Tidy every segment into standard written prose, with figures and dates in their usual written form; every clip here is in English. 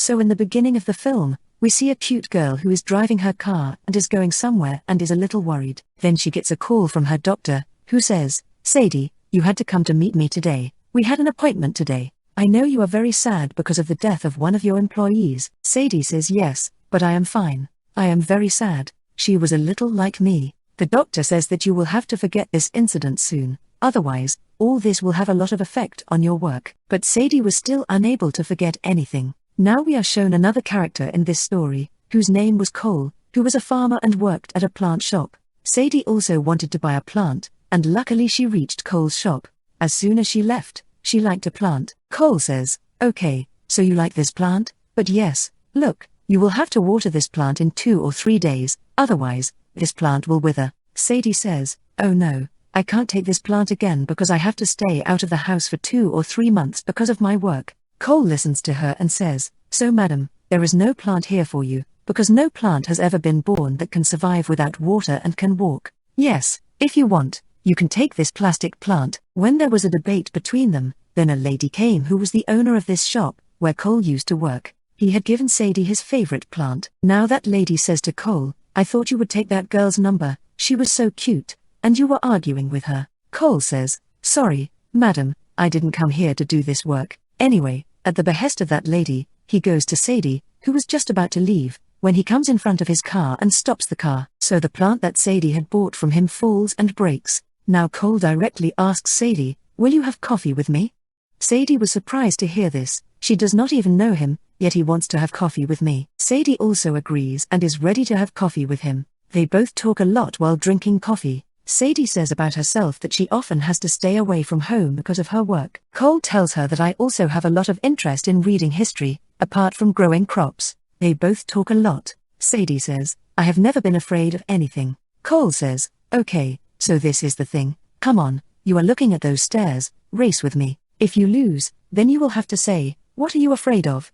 So in the beginning of the film, we see a cute girl who is driving her car and is going somewhere and is a little worried. Then she gets a call from her doctor, who says, "Sadie, you had to come to meet me today. We had an appointment today. I know you are very sad because of the death of one of your employees." Sadie says, "Yes, but I am fine. I am very sad. She was a little like me." The doctor says that you will have to forget this incident soon, otherwise, all this will have a lot of effect on your work. But Sadie was still unable to forget anything. Now we are shown another character in this story, whose name was Cole, who was a farmer and worked at a plant shop. Sadie also wanted to buy a plant, and luckily she reached Cole's shop. As soon as she left, she liked a plant. Cole says, "Okay, so you like this plant? But yes, look, you will have to water this plant in 2 or 3 days, otherwise, this plant will wither." Sadie says, "Oh no, I can't take this plant again because I have to stay out of the house for 2 or 3 months because of my work." Cole listens to her and says, "So madam, there is no plant here for you, because no plant has ever been born that can survive without water and can walk. Yes, if you want, you can take this plastic plant." When there was a debate between them, then a lady came who was the owner of this shop, where Cole used to work. He had given Sadie his favorite plant. Now that lady says to Cole, "I thought you would take that girl's number, she was so cute, and you were arguing with her." Cole says, "Sorry, madam, I didn't come here to do this work." Anyway, at the behest of that lady, he goes to Sadie, who was just about to leave, when he comes in front of his car and stops the car. So the plant that Sadie had bought from him falls and breaks. Now Cole directly asks Sadie, "Will you have coffee with me?" Sadie was surprised to hear this. She does not even know him, yet he wants to have coffee with me. Sadie also agrees and is ready to have coffee with him. They both talk a lot while drinking coffee. Sadie says about herself that she often has to stay away from home because of her work. Cole tells her that I also have a lot of interest in reading history, apart from growing crops. They both talk a lot. Sadie says, "I have never been afraid of anything." Cole says, "Okay, so this is the thing. Come on, you are looking at those stairs, race with me. If you lose, then you will have to say, 'What are you afraid of?'"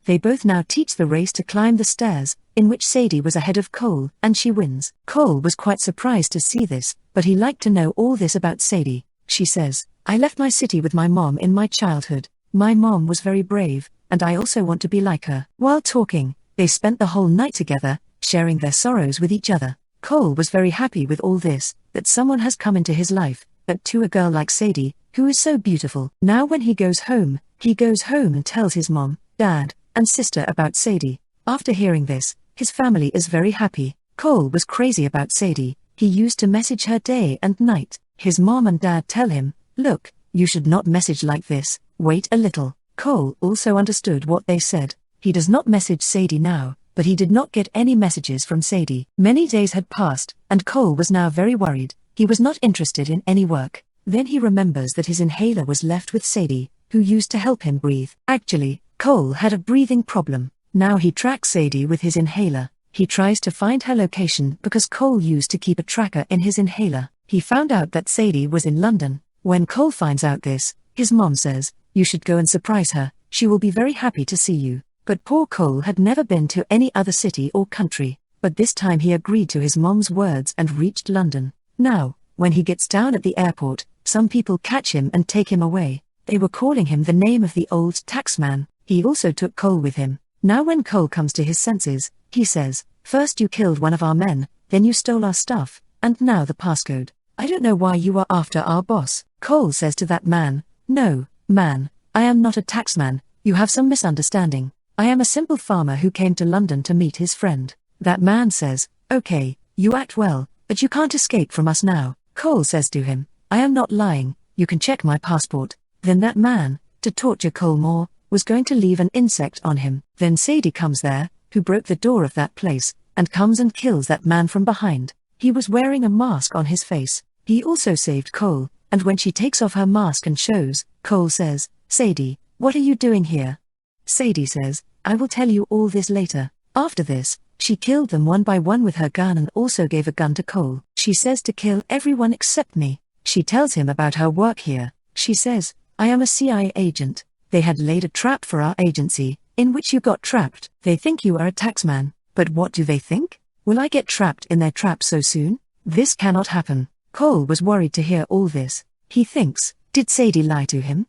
They both now teach the race to climb the stairs, in which Sadie was ahead of Cole, and she wins. Cole was quite surprised to see this, but he liked to know all this about Sadie. She says, "I left my city with my mom in my childhood. My mom was very brave, and I also want to be like her." While talking, they spent the whole night together, sharing their sorrows with each other. Cole was very happy with all this, that someone has come into his life, but to a girl like Sadie, who is so beautiful. Now when he goes home and tells his mom, dad, and sister about Sadie. After hearing this, his family is very happy. Cole was crazy about Sadie. He used to message her day and night. His mom and dad tell him, "Look, you should not message like this, wait a little." Cole also understood what they said. He does not message Sadie now, but he did not get any messages from Sadie. Many days had passed, and Cole was now very worried. He was not interested in any work. Then he remembers that his inhaler was left with Sadie, who used to help him breathe. Actually, Cole had a breathing problem. Now he tracks Sadie with his inhaler. He tries to find her location because Cole used to keep a tracker in his inhaler. He found out that Sadie was in London. When Cole finds out this, his mom says, "You should go and surprise her, she will be very happy to see you." But poor Cole had never been to any other city or country. But this time he agreed to his mom's words and reached London. Now, when he gets down at the airport, some people catch him and take him away. They were calling him the name of the old taxman. He also took Cole with him. Now when Cole comes to his senses, he says, "First you killed one of our men, then you stole our stuff, and now the passcode. I don't know why you are after our boss." Cole says to that man, "No, man, I am not a taxman, you have some misunderstanding. I am a simple farmer who came to London to meet his friend." That man says, "Okay, you act well, but you can't escape from us now." Cole says to him, "I am not lying, you can check my passport." Then that man, to torture Cole more, was going to leave an insect on him. Then Sadie comes there, who broke the door of that place, and comes and kills that man from behind. He was wearing a mask on his face. He also saved Cole, and when she takes off her mask and shows, Cole says, "Sadie, what are you doing here?" Sadie says, "I will tell you all this later." After this, she killed them one by one with her gun and also gave a gun to Cole. She says to kill everyone except me. She tells him about her work here. She says, "I am a CIA agent. They had laid a trap for our agency, in which you got trapped. They think you are a taxman, but what do they think? Will I get trapped in their trap so soon? This cannot happen." Cole was worried to hear all this. He thinks, did Sadie lie to him?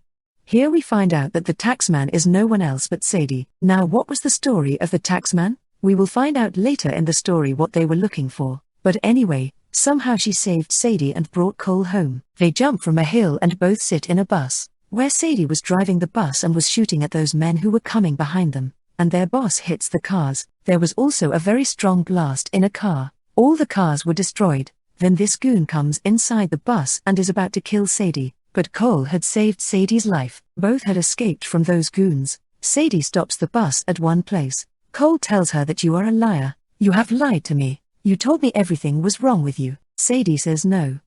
Here we find out that the taxman is no one else but Sadie. Now what was the story of the taxman? We will find out later in the story what they were looking for. But anyway, somehow she saved Sadie and brought Cole home. They jump from a hill and both sit in a bus, where Sadie was driving the bus and was shooting at those men who were coming behind them, and their boss hits the cars. There was also a very strong blast in a car. All the cars were destroyed. Then this goon comes inside the bus and is about to kill Sadie, but Cole had saved Sadie's life. Both had escaped from those goons. Sadie stops the bus at one place. Cole tells her that you are a liar. You have lied to me. You told me everything was wrong with you. Sadie says no.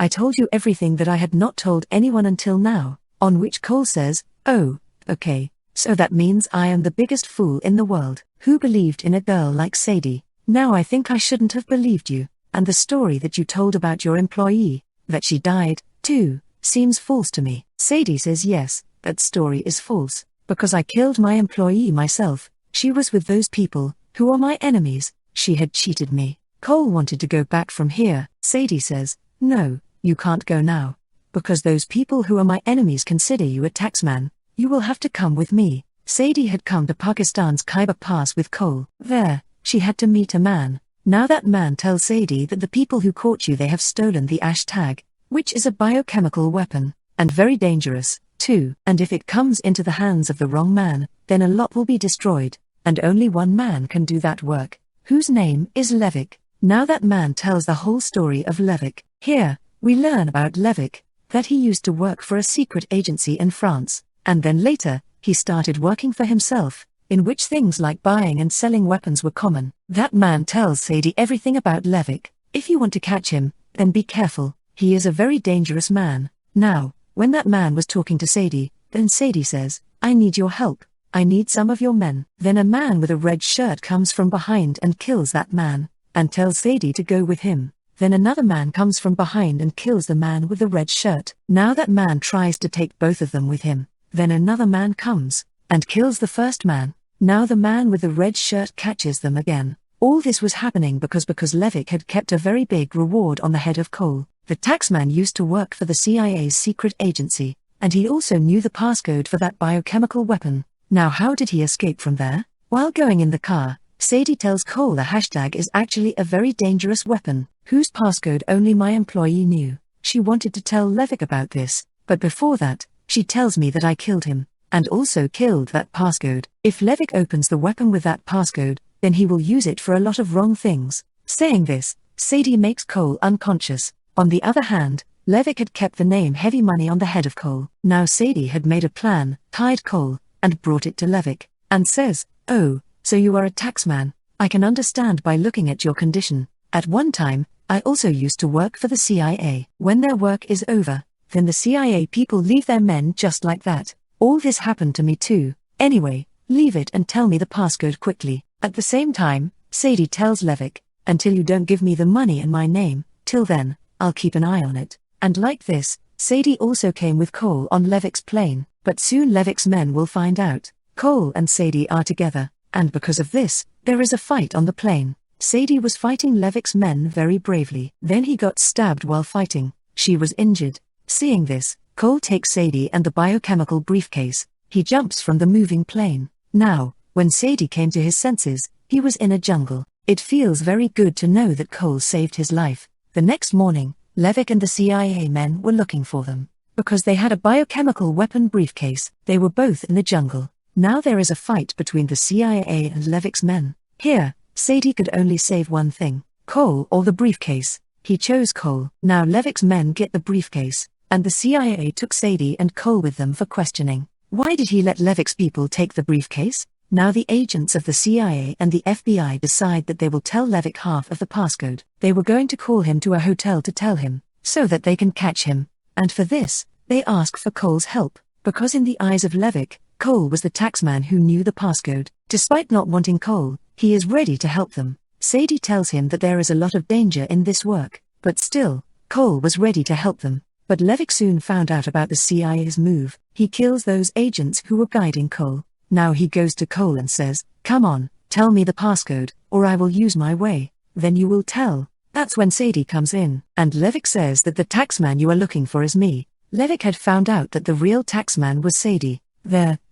I told you everything that I had not told anyone until now. On which Cole says, oh, okay, so that means I am the biggest fool in the world. Who believed in a girl like Sadie? Now I think I shouldn't have believed you. And the story that you told about your employee, that she died, too, seems false to me. Sadie says yes, that story is false, because I killed my employee myself. She was with those people, who are my enemies. She had cheated me. Cole wanted to go back from here. Sadie says, no, you can't go now, because those people who are my enemies consider you a taxman. You will have to come with me. Sadie had come to Pakistan's Khyber Pass with Cole. There, she had to meet a man. Now that man tells Sadie that the people who caught you, they have stolen the hashtag, which is a biochemical weapon, and very dangerous, too. And if it comes into the hands of the wrong man, then a lot will be destroyed, and only one man can do that work, whose name is Levick. Now that man tells the whole story of Levick. Here, we learn about Levick, that he used to work for a secret agency in France, and then later, he started working for himself, in which things like buying and selling weapons were common. That man tells Sadie everything about Levick. If you want to catch him, then be careful, he is a very dangerous man. Now, when that man was talking to Sadie, then Sadie says, I need your help, I need some of your men. Then a man with a red shirt comes from behind and kills that man, and tells Sadie to go with him. Then another man comes from behind and kills the man with the red shirt. Now that man tries to take both of them with him. Then another man comes, and kills the first man. Now the man with the red shirt catches them again. All this was happening because Levick had kept a very big reward on the head of Cole. The taxman used to work for the CIA's secret agency, and he also knew the passcode for that biochemical weapon. Now how did he escape from there? While going in the car, Sadie tells Cole the hashtag is actually a very dangerous weapon, whose passcode only my employee knew. She wanted to tell Levick about this, but before that, she tells me that I killed him, and also killed that passcode. If Levick opens the weapon with that passcode, then he will use it for a lot of wrong things. Saying this, Sadie makes Cole unconscious. On the other hand, Levick had kept the name Heavy Money on the head of Cole. Now Sadie had made a plan, tied Cole, and brought it to Levick, and says, oh, so you are a taxman. I can understand by looking at your condition. At one time, I also used to work for the CIA. When their work is over, then the CIA people leave their men just like that. All this happened to me too. Anyway, leave it and tell me the passcode quickly. At the same time, Sadie tells Levick, until you don't give me the money and my name, till then, I'll keep an eye on it. And like this, Sadie also came with Cole on Levick's plane, but soon Levick's men will find out. Cole and Sadie are together, and because of this, there is a fight on the plane. Sadie was fighting Levick's men very bravely. Then he got stabbed while fighting. She was injured. Seeing this, Cole takes Sadie and the biochemical briefcase. He jumps from the moving plane. Now, when Sadie came to his senses, he was in a jungle. It feels very good to know that Cole saved his life. The next morning, Levick and the CIA men were looking for them, because they had a biochemical weapon briefcase. They were both in the jungle. Now there is a fight between the CIA and Levick's men. Here, Sadie could only save one thing, Cole or the briefcase. He chose Cole. Now Levick's men get the briefcase, and the CIA took Sadie and Cole with them for questioning. Why did he let Levick's people take the briefcase? Now the agents of the CIA and the FBI decide that they will tell Levick half of the passcode. They were going to call him to a hotel to tell him, so that they can catch him. And for this, they ask for Cole's help, because in the eyes of Levick, Cole was the taxman who knew the passcode. Despite not wanting Cole, he is ready to help them. Sadie tells him that there is a lot of danger in this work, but still, Cole was ready to help them. But Levick soon found out about the CIA's move. He kills those agents who were guiding Cole. Now he goes to Cole and says, come on, tell me the passcode, or I will use my way. Then you will tell. That's when Sadie comes in, and Levick says that the taxman you are looking for is me. Levick had found out that the real taxman was Sadie.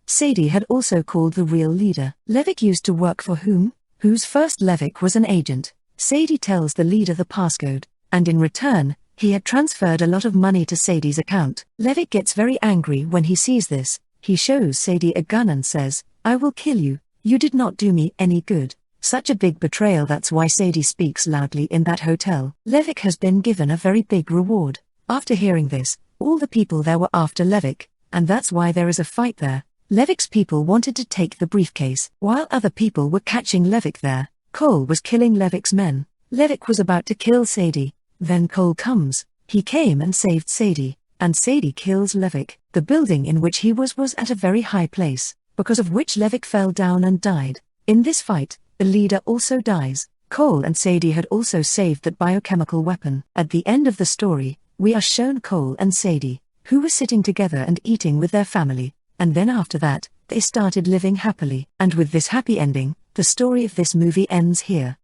Sadie had also called the real leader. Levick used to work for whom? Whose first Levick was an agent. Sadie tells the leader the passcode, and in return, he had transferred a lot of money to Sadie's account. Levick gets very angry when he sees this. He shows Sadie a gun and says, "I will kill you. You did not do me any good." Such a big betrayal. That's why Sadie speaks loudly in that hotel. Levick has been given a very big reward. After hearing this, all the people there were after Levick, and that's why there is a fight there. Levick's people wanted to take the briefcase, while other people were catching Levick there. Cole was killing Levick's men. Levick was about to kill Sadie. Then Cole comes. He came and saved Sadie, and Sadie kills Levick. The building in which he was at a very high place, because of which Levick fell down and died. In this fight, the leader also dies. Cole and Sadie had also saved that biochemical weapon. At the end of the story, we are shown Cole and Sadie, who were sitting together and eating with their family, and then after that, they started living happily. And with this happy ending, the story of this movie ends here.